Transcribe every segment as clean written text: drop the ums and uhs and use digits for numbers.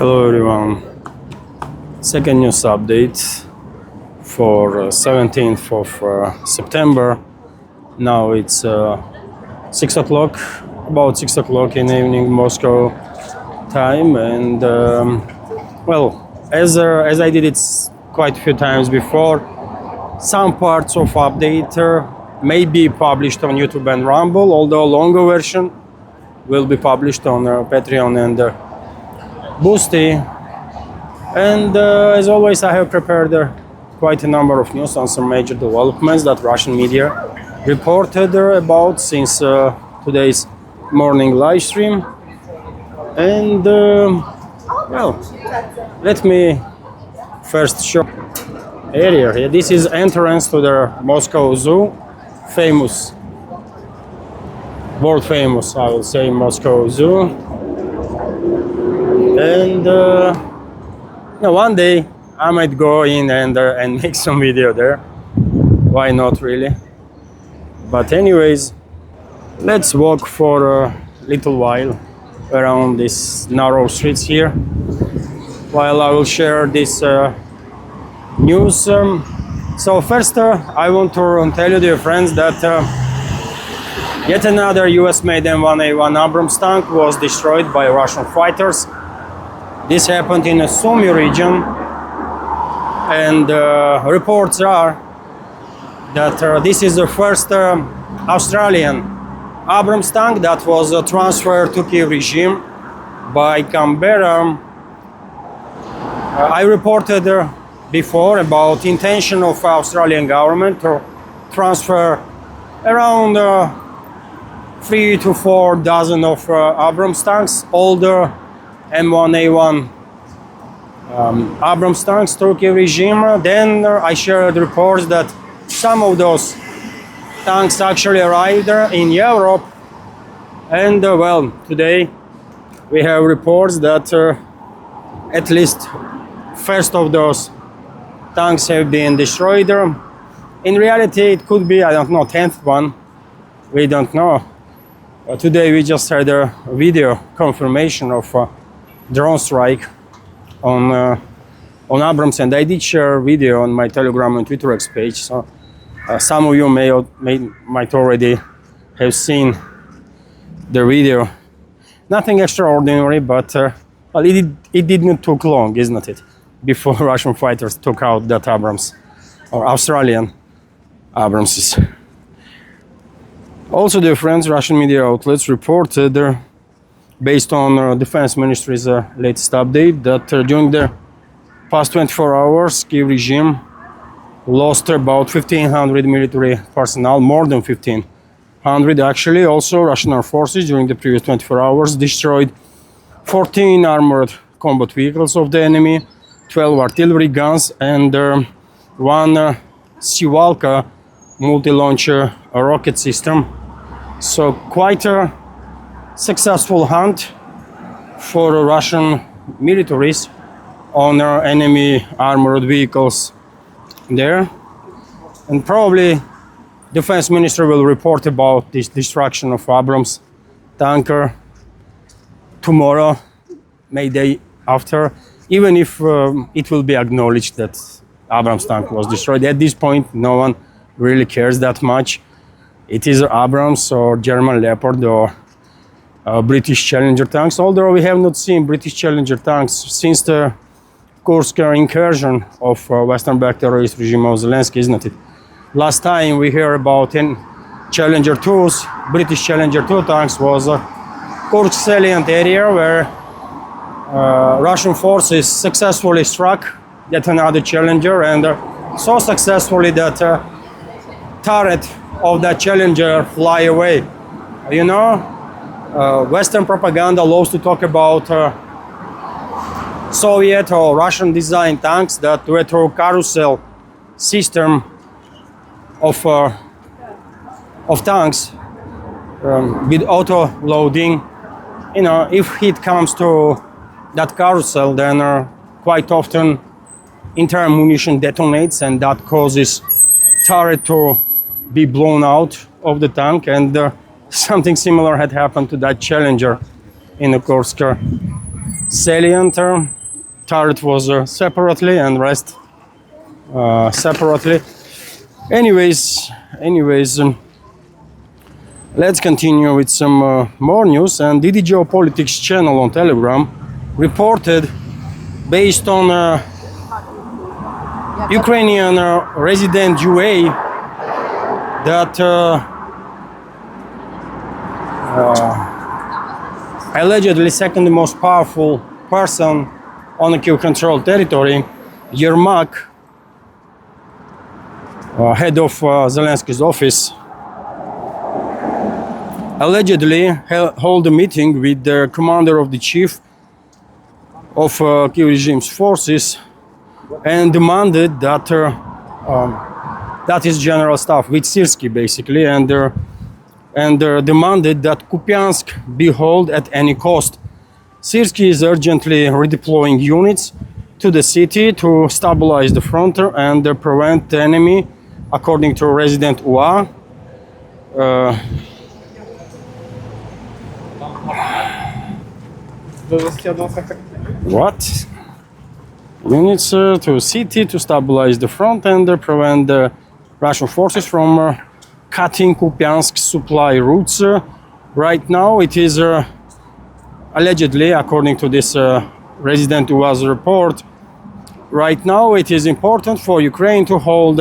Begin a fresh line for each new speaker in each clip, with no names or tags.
Hello everyone. Second news update for 17th of September. Now it's 6 o'clock, about 6 o'clock in the evening Moscow time, and well, as I did it quite a few times before, some parts of update may be published on YouTube and Rumble, although longer version will be published on Patreon and Boosty. And as always, I have prepared quite a number of news on some major developments that Russian media reported about since today's morning live stream. And well, let me first show area here. This is entrance to the Moscow Zoo, famous, world famous, I will say, Moscow Zoo. And one day I might go in and make some video there. Why not, really? But anyways, let's walk for a little while around these narrow streets here, while I will share this news. So first, I want to tell you, dear friends, that yet another US-made M1A1 Abrams tank was destroyed by Russian fighters. This happened in the Sumy region, and reports are that this is the first Australian Abrams tank that was transferred to Kiev regime by Canberra. I reported before about intention of Australian government to transfer around 3 to 4 dozen of Abrams tanks, older M1A1 Abrams tanks, Turkey regime. Then I shared reports that some of those tanks actually arrived in Europe, and well, today we have reports that at least first of those tanks have been destroyed. In reality, it could be, I don't know, 10th one, we don't know. Today we just had a video confirmation of drone strike on Abrams, and I did share a video on my Telegram and Twitter X page, so some of you might already have seen the video. Nothing extraordinary, but well, it didn't take long, isn't it, before Russian fighters took out that Abrams, or Australian Abramses. Also, dear friends, Russian media outlets reported, based on Defense Ministry's latest update, that during the past 24 hours, Kiev regime lost about 1,500 military personnel, more than 1,500 actually. Also, Russian armed forces during the previous 24 hours destroyed 14 armored combat vehicles of the enemy, 12 artillery guns, and one Sivalka multi-launcher rocket system. So quite a successful hunt for Russian militaries on enemy armored vehicles there. And probably Defense Minister will report about this destruction of Abrams tanker tomorrow, maybe after, even if it will be acknowledged that Abrams tank was destroyed. At this point, no one really cares that much. It is Abrams or German Leopard or British Challenger tanks, although we have not seen British Challenger tanks since the Kursk incursion of Western-backed terrorist regime of Zelensky, isn't it? Last time we hear about Challenger 2s, British Challenger 2 tanks, was Kursk salient area where Russian forces successfully struck yet another Challenger, and so successfully that turret of that Challenger fly away. You know, Western propaganda loves to talk about Soviet or Russian designed tanks that were through carousel system of tanks with auto loading. You know, if heat comes to that carousel, then quite often entire munition detonates, and that causes turret to be blown out of the tank, and something similar had happened to that Challenger in the Kursk salient. Turret was separately and rest separately. Anyways, let's continue with some more news. And the Geopolitics channel on Telegram reported, based on Ukrainian resident UA, that allegedly second most powerful person on the Kyiv-controlled territory, Yermak, head of Zelensky's office, allegedly held a meeting with the commander of the chief of Kyiv regime's forces and demanded that that is general staff with Syrsky basically, and demanded that Kupyansk be held at any cost. Syrsky is urgently redeploying units to the city to stabilize the front and prevent the enemy, according to resident UA. What? Units to city to stabilize the front and prevent the Russian forces from cutting Kupyansk's supply routes. Right now it is allegedly, according to this resident UA's report, right now it is important for Ukraine to hold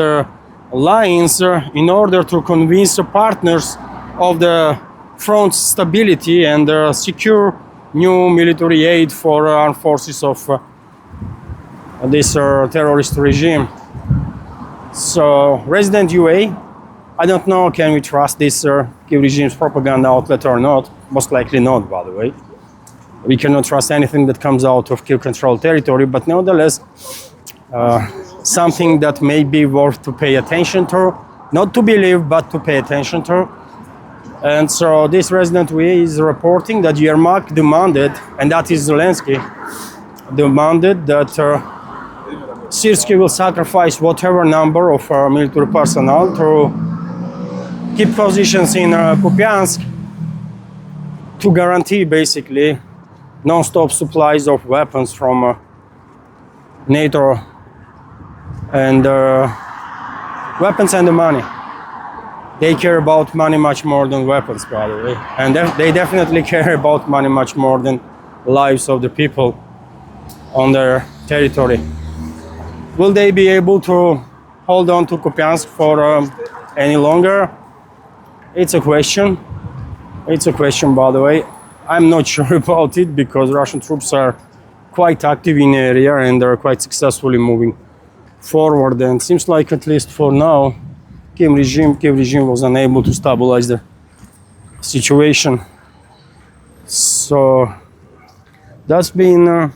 lines in order to convince the partners of the front's stability and secure new military aid for armed forces of this terrorist regime. So, resident UA, I don't know, can we trust this Kyiv regime's propaganda outlet or not? Most likely not, by the way. We cannot trust anything that comes out of Kyiv-controlled territory, but nevertheless, something that may be worth to pay attention to, not to believe, but to pay attention to. And so this resident UA is reporting that Yermak demanded, and that is Zelensky, demanded that Syrsky will sacrifice whatever number of military personnel to keep positions in Kupyansk to guarantee basically non-stop supplies of weapons from NATO and weapons and the money. They care about money much more than weapons, by the way. And they definitely care about money much more than lives of the people on their territory. Will they be able to hold on to Kupyansk for any longer? It's a question. It's a question, by the way. I'm not sure about it because Russian troops are quite active in the area and they're quite successfully moving forward. And it seems like, at least for now, Kyiv regime was unable to stabilize the situation. So that's being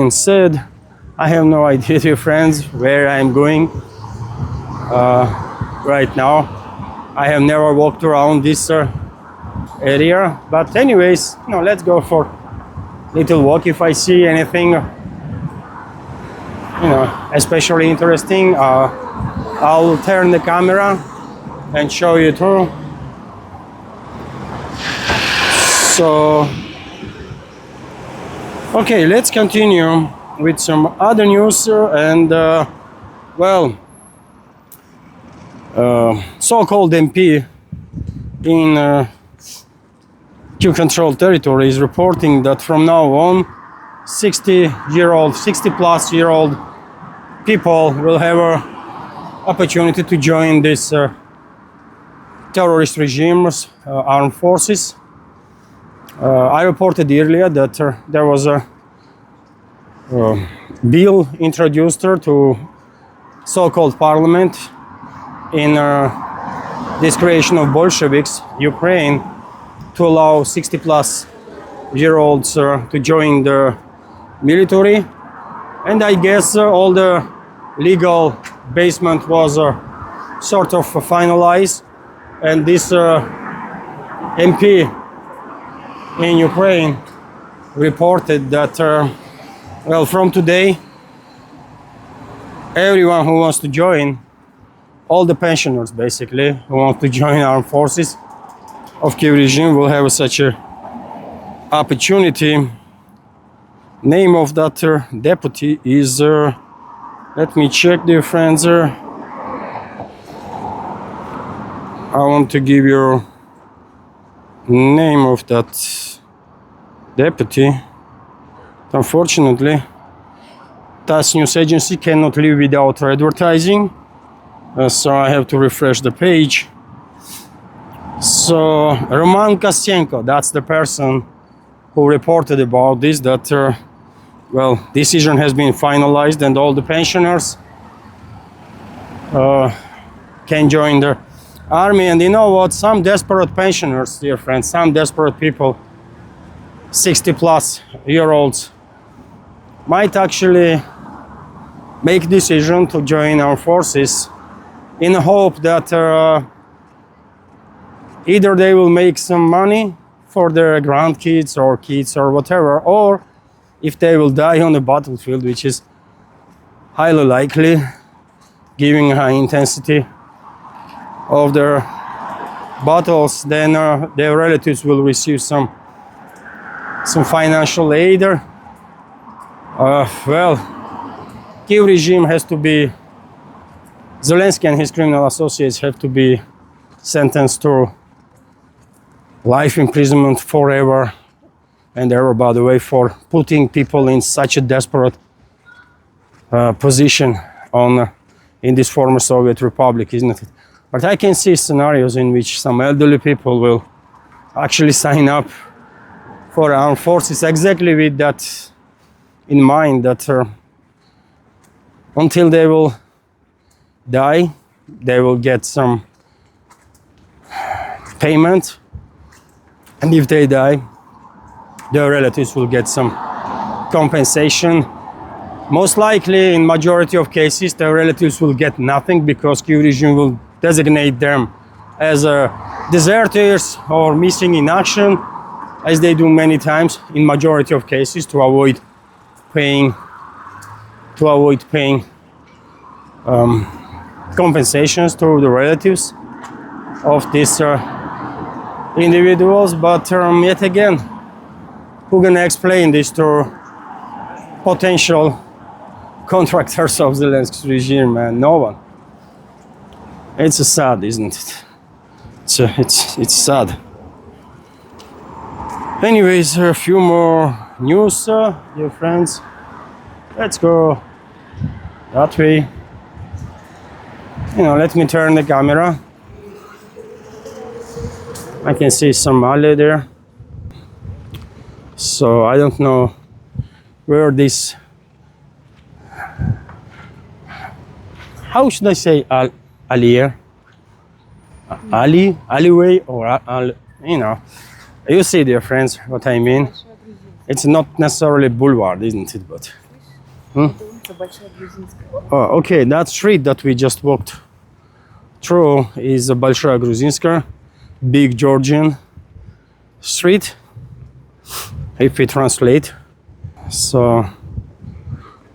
said, I have no idea, dear friends, where I'm going right now. I have never walked around this area, but anyways, let's go for a little walk. If I see anything, especially interesting, I'll turn the camera and show you through. So, okay, let's continue with some other news so-called MP in Kyiv-controlled territory is reporting that from now on, 60-plus-year-old people will have an opportunity to join this terrorist regime's armed forces. I reported earlier that there was a bill introduced to so-called parliament in this creation of Bolsheviks, Ukraine, to allow 60-plus-year-olds to join the military. And I guess all the legal basement was sort of finalized, and this MP in Ukraine reported that from today, everyone who wants to join, all the pensioners basically who want to join armed forces of Kyiv regime will have such a opportunity. Name of that deputy is, let me check, dear friends. I want to give you name of that deputy. Unfortunately, TASS news agency cannot live without advertising, so I have to refresh the page. So Roman Kostenko, that's the person who reported about this, that well, decision has been finalized and all the pensioners can join the army. And you know what, some desperate pensioners, dear friends, some desperate people, 60-plus-year-olds, might actually make decision to join our forces in the hope that either they will make some money for their grandkids or kids or whatever, or if they will die on the battlefield, which is highly likely, given high intensity of their battles, then their relatives will receive some financial aid. Well, Kiev regime has to be, Zelensky and his criminal associates have to be sentenced to life imprisonment forever and ever, by the way, for putting people in such a desperate position in this former Soviet republic, isn't it? But I can see scenarios in which some elderly people will actually sign up for armed forces exactly with that in mind, that until they will die, they will get some payment, and if they die, their relatives will get some compensation. Most likely, in majority of cases, their relatives will get nothing, because Kiev regime will designate them as deserters or missing in action, as they do many times in majority of cases, to avoid paying compensations to the relatives of these individuals. But yet again, who can explain this to potential contractors of Zelensky's regime? Man, no one. It's sad, isn't it? It's sad. Anyways, a few more news, dear friends. Let's go that way. Let me turn the camera. I can see some alley there. So I don't know where this, how should I say, alleyway, or you see, dear friends, what I mean. It's not necessarily boulevard, isn't it? But oh, okay, that street that we just walked through is Большая Грузинская, big Georgian street, if we translate. So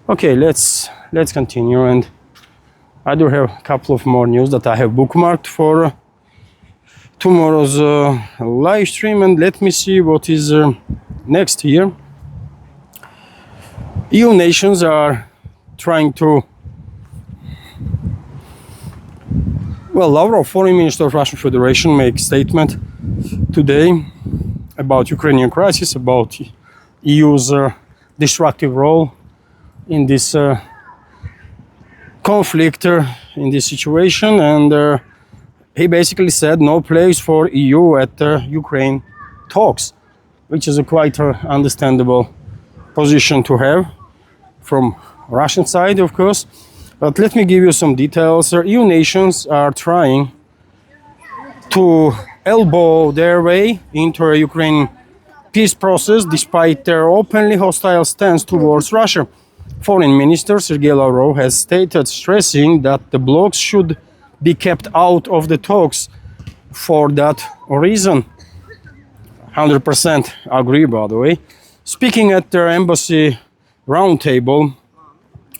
okay, let's continue, and I do have a couple of more news that I have bookmarked for tomorrow's live stream. And let me see what is next here. EU nations are trying to, well, Lavrov, foreign minister of Russian Federation, makes statement today about Ukrainian crisis, about EU's destructive role in this conflict, in this situation, and he basically said no place for EU at Ukraine talks, which is a quite understandable position to have from Russian side, of course. But let me give you some details. EU nations are trying to elbow their way into a Ukrainian peace process despite their openly hostile stance towards Russia. Foreign Minister Sergei Lavrov has stated, stressing that the blocs should be kept out of the talks for that reason. 100% agree, by the way. Speaking at their embassy roundtable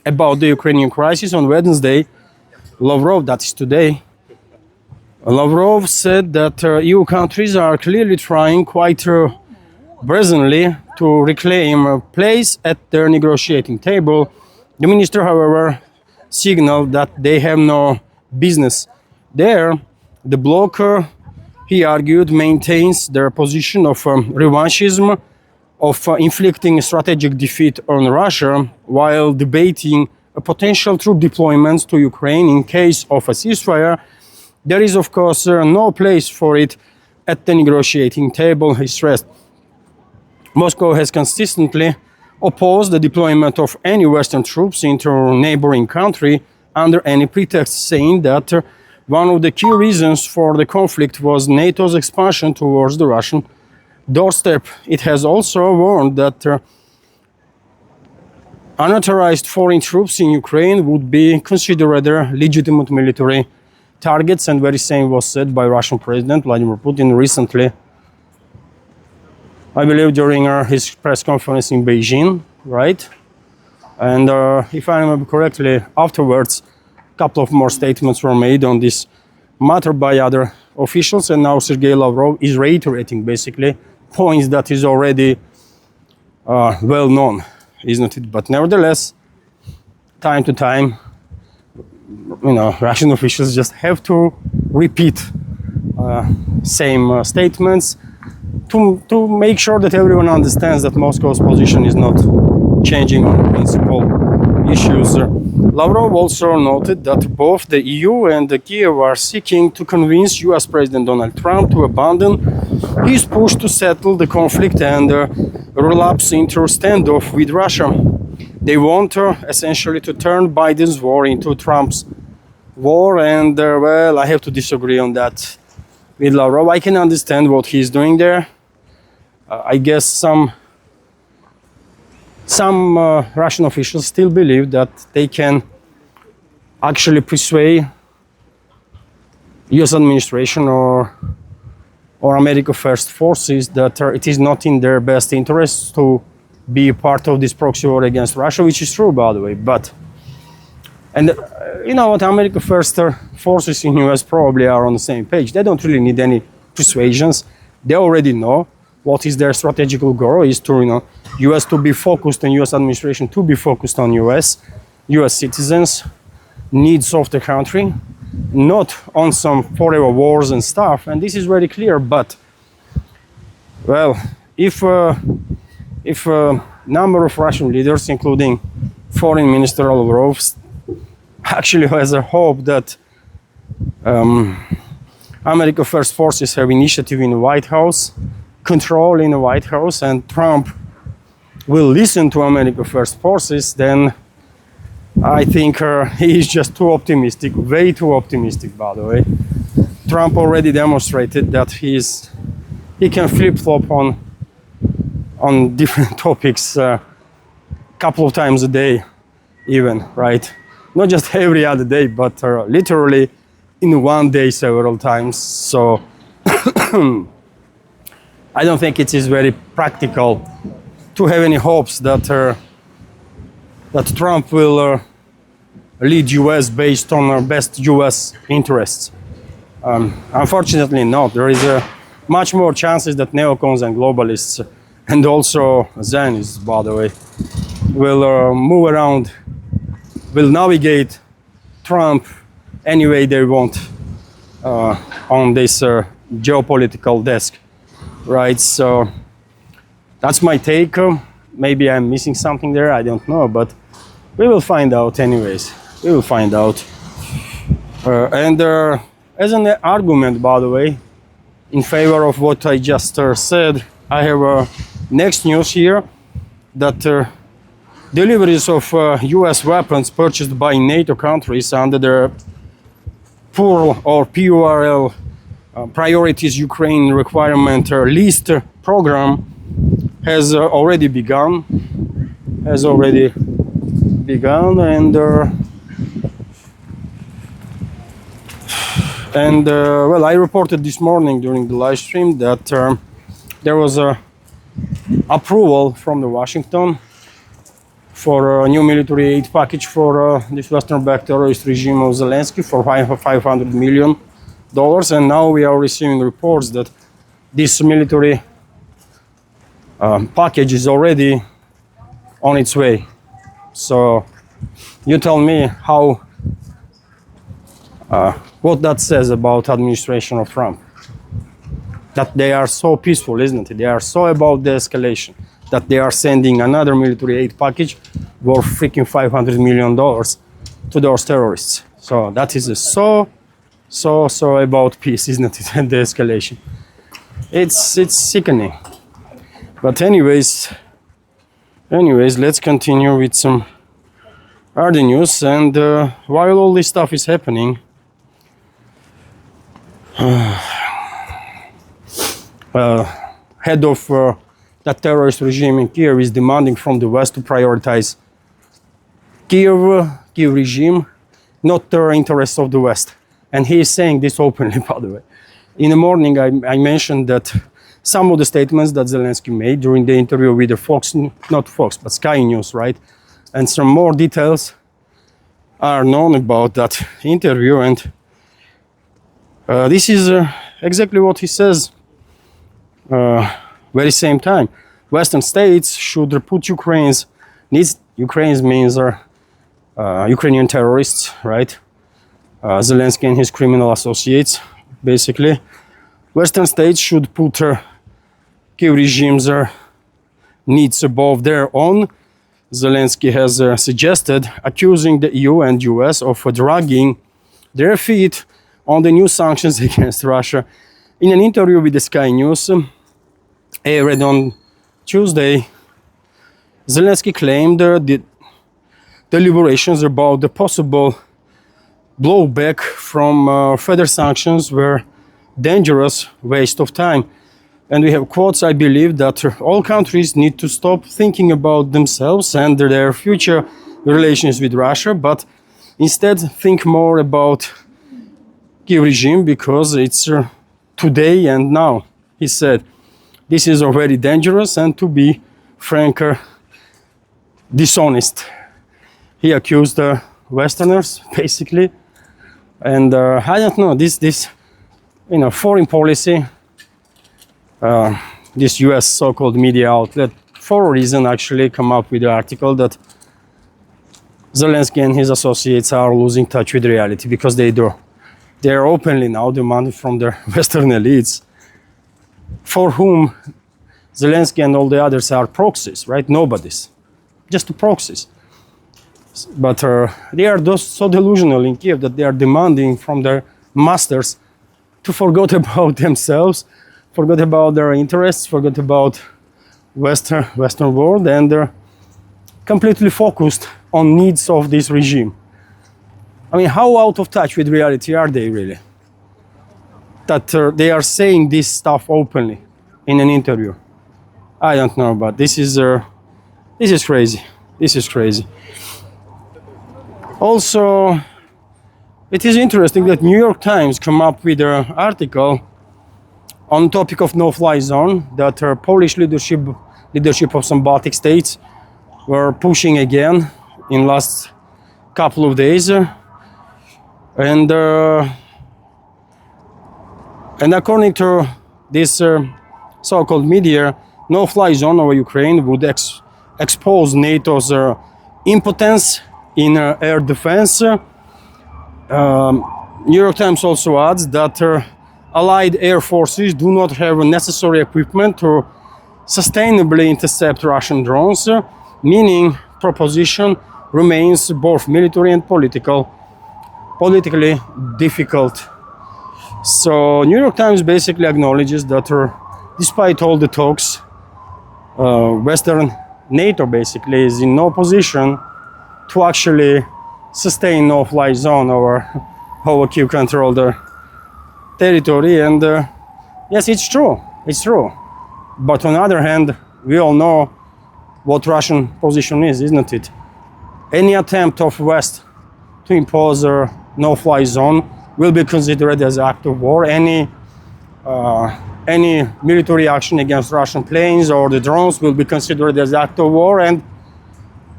about the Ukrainian crisis on Wednesday, Lavrov, that is today, Lavrov said that EU countries are clearly trying quite brazenly to reclaim a place at their negotiating table. The minister, however, signaled that they have no business there. The bloc, he argued, maintains their position of revanchism, of inflicting strategic defeat on Russia, while debating a potential troop deployment to Ukraine in case of a ceasefire. There is, of course, no place for it at the negotiating table, he stressed. Moscow has consistently opposed the deployment of any Western troops into a neighboring country under any pretext, saying that one of the key reasons for the conflict was NATO's expansion towards the Russian doorstep. It has also warned that unauthorized foreign troops in Ukraine would be considered legitimate military targets, and very same was said by Russian President Vladimir Putin recently, I believe during his press conference in Beijing, right? And if I remember correctly, afterwards, a couple of more statements were made on this matter by other officials, and now Sergei Lavrov is reiterating basically points that is already well known, isn't it? But nevertheless, time to time, Russian officials just have to repeat same statements to make sure that everyone understands that Moscow's position is not changing on principal issues. Lavrov also noted that both the EU and Kiev are seeking to convince US President Donald Trump to abandon his push to settle the conflict and relapse into standoff with Russia. They want essentially to turn Biden's war into Trump's war, and well, I have to disagree on that with Lavrov. I can understand what he's doing there. I guess some Russian officials still believe that they can actually persuade US administration or America First forces that it is not in their best interest to be part of this proxy war against Russia, which is true, by the way. But, and you know what, America First forces in US probably are on the same page. They don't really need any persuasions. They already know what is their strategical goal is to, US to be focused on US administration, to be focused on US citizens, needs of the country, not on some forever wars and stuff. And this is very clear. But, well, if a number of Russian leaders, including Foreign Minister Lavrov, actually has a hope that America First forces have initiative in the White House, control in the White House, and Trump will listen to America First forces, then I think he is just too optimistic, way too optimistic, by the way. Trump already demonstrated that he can flip-flop on different topics a couple of times a day even, right? Not just every other day, but literally in one day several times. So I don't think it is very practical to have any hopes that Trump will lead US based on best US interests. Unfortunately not. There is much more chances that neocons and globalists, and also Zionists, by the way, will move around, will navigate Trump any way they want on this geopolitical desk, right? So that's my take. Maybe I'm missing something there, I don't know, but we will find out anyways. We will find out. And as an argument, by the way, in favor of what I just said, I have next news here that deliveries of US weapons purchased by NATO countries under the PURL or PURL Priorities Ukraine Requirement List program has already begun. And well, I reported this morning during the live stream that there was a approval from the Washington for a new military aid package for this Western-backed terrorist regime of Zelensky for $500 million. And now we are receiving reports that this military package is already on its way. So you tell me how what that says about administration of Trump. That they are so peaceful, isn't it? They are so about the escalation that they are sending another military aid package worth freaking $500 million to those terrorists. So that is so about peace, isn't it? And the escalation. It's sickening. But anyways, let's continue with some other news. And while all this stuff is happening, head of that terrorist regime in Kiev is demanding from the West to prioritize Kiev regime, not the interests of the West. And he is saying this openly, by the way. In the morning, I mentioned that some of the statements that Zelensky made during the interview with the not Fox, but Sky News, right? And some more details are known about that interview. And this is exactly what he says. Very same time, Western states should put Ukraine's means Ukrainian terrorists, right? Zelensky and his criminal associates, basically. Western states should put Kiev regime's needs above their own. Zelensky has suggested, accusing the EU and US of dragging their feet on the new sanctions against Russia. In an interview with the Sky News, aired on Tuesday, Zelensky claimed the deliberations about the possible blowback from further sanctions were dangerous waste of time. And we have quotes, I believe, that all countries need to stop thinking about themselves and their future relations with Russia, but instead think more about Kiev regime because it's today and now, he said. This is already dangerous and, to be frank, dishonest. He accused Westerners, basically. And I don't know, this foreign policy, this US so-called media outlet, for a reason actually come up with the article that Zelensky and his associates are losing touch with reality, because they do. They are openly now demanding from their Western elites, for whom Zelensky and all the others are proxies, right? Nobody's, just proxies. But they are so delusional in Kiev that they are demanding from their masters to forget about themselves, forget about their interests, forget about Western world, and they're completely focused on needs of this regime. I mean, how out of touch with reality are they really? That they are saying this stuff openly in an interview. I don't know, but this is crazy. This is crazy. Also, it is interesting that New York Times come up with an article on topic of no-fly zone that Polish leadership of some Baltic states were pushing again in last couple of days, and according to this so-called media, no-fly zone over Ukraine would expose NATO's impotence in air defense. New York Times also adds that Allied air forces do not have necessary equipment to sustainably intercept Russian drones, meaning proposition remains both military and politically difficult. So New York Times basically acknowledges that despite all the talks, Western NATO basically is in no position to actually sustain no-fly zone over Kiev-controlled territory. And yes, it's true. But on the other hand, we all know what Russian position is, isn't it? Any attempt of West to impose a no-fly zone will be considered as an act of war. Any military action against Russian planes or the drones will be considered as an act of war, and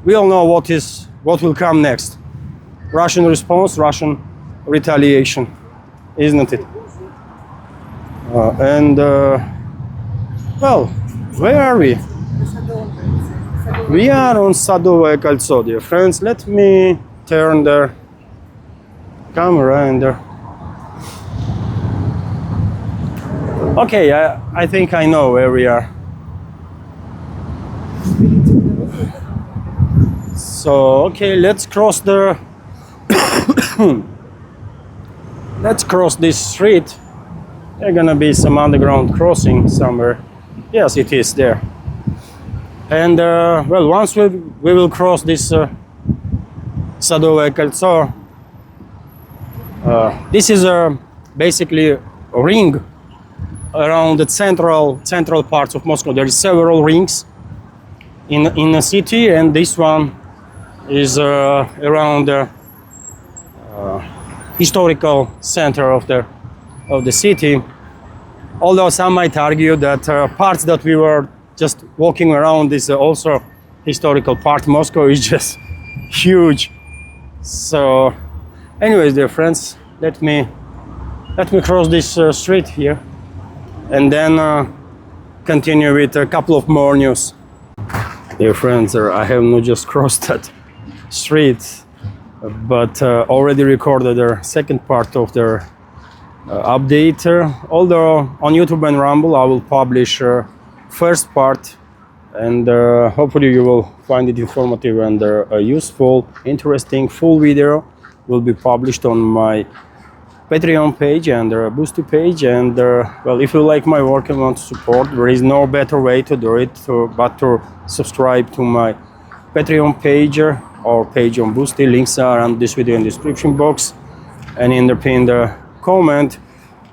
we all know what will come next. Russian response, Russian retaliation, isn't it? Well, Where are we? We are on Sadovое Кольцо, dear friends. Let me turn the camera and okay, I think I know where we are. So okay, let's cross the let's cross this street. There's gonna be some underground crossing somewhere. Yes, it is there. And well, once we will cross this Sadovое Кольцо, this is basically a ring around the central parts of Moscow. There are several rings in the city, and this one is around the historical center of the city. Although some might argue that parts that we were just walking around is also historical part. Moscow is just huge. So, anyways, dear friends, let me cross this street here, and then continue with a couple of more news. Dear friends, I have not just crossed that street, but already recorded the second part of the update. Although on YouTube and Rumble I will publish first part, and hopefully you will find it informative and useful, interesting. Full video will be published on my Patreon page and Boosty page. And well, if you like my work and want to support, there is no better way to do it but to subscribe to my Patreon page or page on Boosty. Links are on this video in the description box and in the pinned comment,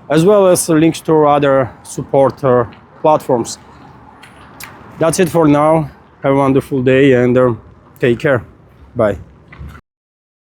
as well as links to other support platforms. That's it for now. Have a wonderful day and take care. Bye.